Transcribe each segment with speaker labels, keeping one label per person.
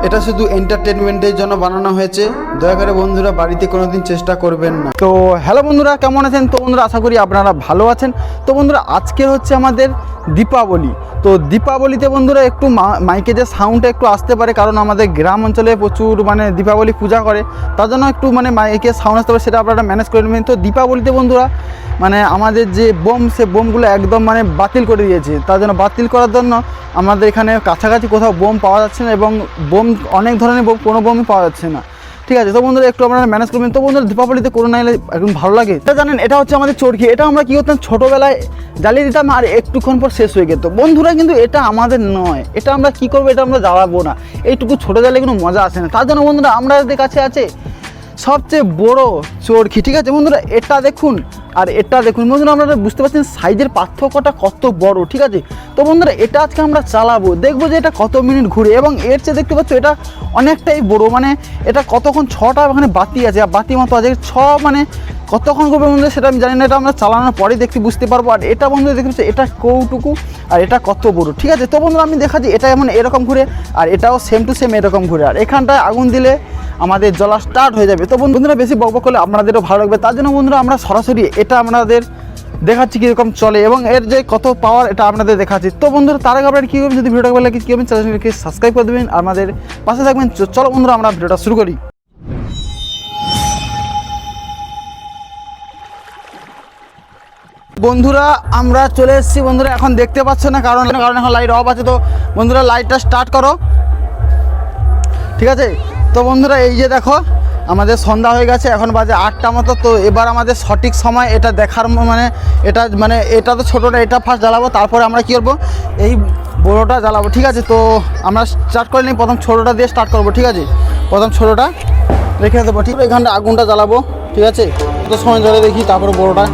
Speaker 1: এটা শুধু এন্টারটেনমেন্টের জন্য বানানো হয়েছে, দয়া করে বন্ধুরা বাড়িতে কোনোদিন চেষ্টা করবেন না। তো হ্যালো বন্ধুরা, কেমন আছেন? তো বন্ধুরা আশা করি আপনারা ভালো আছেন। তো বন্ধুরা আজকে হচ্ছে আমাদের দীপাবলি। তো দীপাবলিতে বন্ধুরা একটু মাইকে যে সাউন্ডটা একটু আসতে পারে, কারণ আমাদের গ্রাম অঞ্চলে প্রচুর দীপাবলি পূজা করে, তার জন্য একটু মাইকে সাউন্ড আসতে পারে, সেটা আপনারা ম্যানেজ করে নেবেন। তো দীপাবলিতে বন্ধুরা আমাদের যে বোম, সে বোমগুলো একদম বাতিল করে দিয়েছে। তার জন্য বাতিল করার জন্য আমাদের এখানে কাছাকাছি কোথাও বোম পাওয়া যাচ্ছে না, এবং বোম অনেক ধরনের বোম, কোনো বোমই পাওয়া যাচ্ছে না। ঠিক আছে, তো বন্ধুরা একটু আপনারা ম্যানেজ করবেন। তো বন্ধুরা দীপাবলিতে কোনো না এলে একদম ভালো লাগে। এটা জানেন, এটা হচ্ছে আমাদের চরকি। এটা আমরা কী করতাম, ছোটোবেলায় জ্বালিয়ে দিতাম আর একটুক্ষণ পর শেষ হয়ে যেত বন্ধুরা, কিন্তু এটা আমাদের নয়। এটা আমরা কী করবো, এটা আমরা জ্বালাবো না। এইটুকু ছোটো জ্বালিয়ে কোনো মজা আসে না। তার জন্য বন্ধুরা আমাদের কাছে আছে সবচেয়ে বড় চরকি। ঠিক আছে বন্ধুরা, এটা দেখুন আর এটা দেখুন বন্ধুরা, আপনারা বুঝতে পারছেন সাইজের পার্থক্যটা কত বড়। ঠিক আছে, তো বন্ধুরা এটা আজকে আমরা চালাবো, দেখবো যে এটা কত মিনিট ঘুরে, এবং এর চেয়ে দেখতে পাচ্ছ এটা অনেকটাই বড়। এটা কতক্ষণ, 6টা বাতি আছে, আর বাতি মতো আছে 6, কতক্ষণ করবে বন্ধুরা সেটা আমি জানি না, এটা আমরা চালানোর পরেই বুঝতে পারবো। আর এটা বন্ধুরা দেখতে পাচ্ছি এটা কৌটুকু, আর এটা কত বড়। ঠিক আছে, তো বন্ধুরা আমি দেখাচ্ছি এটা এরকম ঘুরে, আর এটাও সেম টু সেম এরকম ঘুরে, আর এখানটায় আগুন দিলে আমাদের জ্বলা স্টার্ট হয়ে যাবে। তো বন্ধুরা বেশি বকবক করলে আপনাদেরও ভালো লাগবে, তার জন্য বন্ধুরা আমরা সরাসরি এটা আপনাদের দেখাচ্ছি কীরকম চলে, এবং এর যে কত পাওয়ার এটা আপনাদের দেখাচ্ছি। তো বন্ধুরা তার আগে আপনারা কী করবেন, যদি ভিডিওটা ভালো লাগে কী করবেন, চ্যানেলকে সাবস্ক্রাইব করে দেবেন, আমাদের পাশে থাকবেন। চলো বন্ধুরা আমরা ভিডিওটা শুরু করি। বন্ধুরা আমরা চলে এসেছি বন্ধুরা, এখন দেখতে পাচ্ছ না কারণ এখন লাইট অফ আছে। তো বন্ধুরা লাইটটা স্টার্ট করো। ঠিক আছে, তো বন্ধুরা এই যে দেখো আমাদের সন্ধ্যা হয়ে গেছে, এখন বাজে 8টা মতো। তো এবার আমাদের সঠিক সময় এটা দেখার এটা তো ছোটোটা, এটা ফার্স্ট জ্বালাবো, তারপরে আমরা কী করবো, এই বড়োটা জ্বালাবো। ঠিক আছে, তো আমরা স্টার্ট করে নিই, প্রথম ছোটোটা দিয়ে স্টার্ট করবো। ঠিক আছে, প্রথম ছোটোটা রেখে দেবো। ঠিক আছে, এখানটা আগুনটা জ্বালাবো। ঠিক আছে, কত সময় জ্বলে দেখি, তারপরে বড়োটা।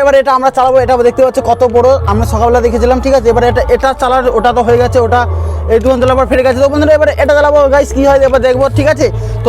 Speaker 1: এবার এটা আমরা চালাবো, এটা দেখতে পাচ্ছি কত বড়, আমরা সকালবেলা দেখেছিলাম। ঠিক আছে, এবার এটা চালার, ওটা তো হয়ে গেছে, ওটা এইটুকু জ্বালাবার ফিরে গেছে। তো বন্ধুরা এবার এটা জ্বালাবো, গাইস কি হয় এবার দেখবো। ঠিক আছে, তো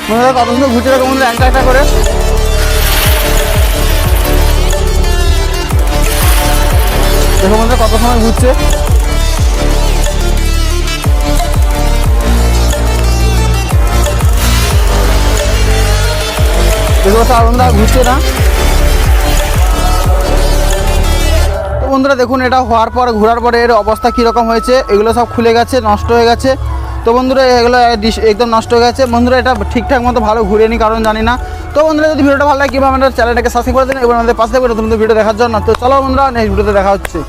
Speaker 1: বন্ধুরা কত সুন্দর ঘুরতে থাকো বন্ধুরা, একটা করে। দেখো বন্ধুরা কত সময় ঘুরছে। দেখো বন্ধুরা ঘুরছে না। তো বন্ধুরা দেখুন এটা হওয়ার পর, ঘোরার পরে এর অবস্থা কীরকম হয়েছে, এগুলো সব খুলে গেছে, নষ্ট হয়ে গেছে। তো বন্ধুরা এগুলো একদম নষ্ট হয়ে গেছে। বন্ধুরা এটা ঠিকঠাক মতো ভালো ঘুরেনি, কারণ জানি না। তো বন্ধুরা যদি ভিডিওটা ভালো লাগে, কিংবা আমাদের চ্যানেলটাকে সাবস্ক্রাইব করে দেন এবং আমাদের পাশে থাকবে নতুন ভিডিও দেখার জন্য। তো চলো বন্ধুরা নেক্সট ভিডিওতে দেখা হচ্ছে।